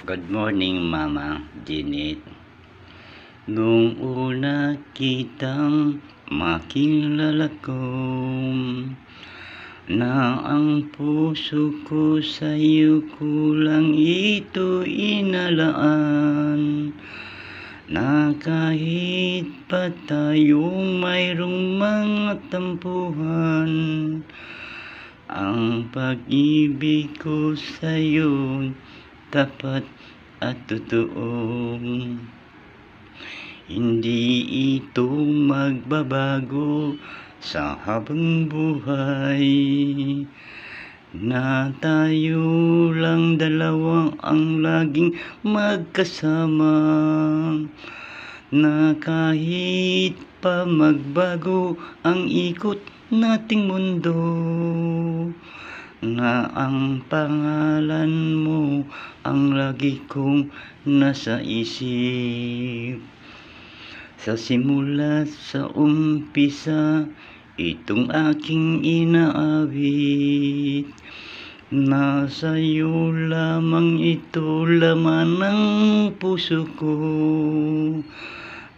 Good morning, Mama Janet. Nung una kitang makilala ko, na ang puso ko sa'yo kulang ito inalaan, na kahit pa tayong mayroong mga tampuhan, ang pag-ibig ko sa'yo tapat at totoo. Hindi ito magbabago sa habang buhay, na tayo lang dalawa ang laging magkasama, na kahit pa magbago ang ikot nating mundo, na ang pangalan mo ang lagi kong nasa isip. Sa simula, sa umpisa, itong aking inaawit, nasa iyo lamang ito laman ng puso ko,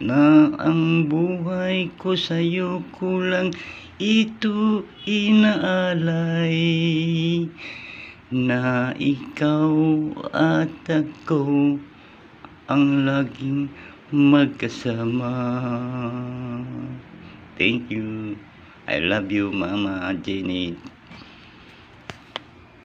na ang buhay ko sa iyo kulang ito inaalay, na ikaw at ako ang laging magkasama. Thank you. I love you, Mama Janet.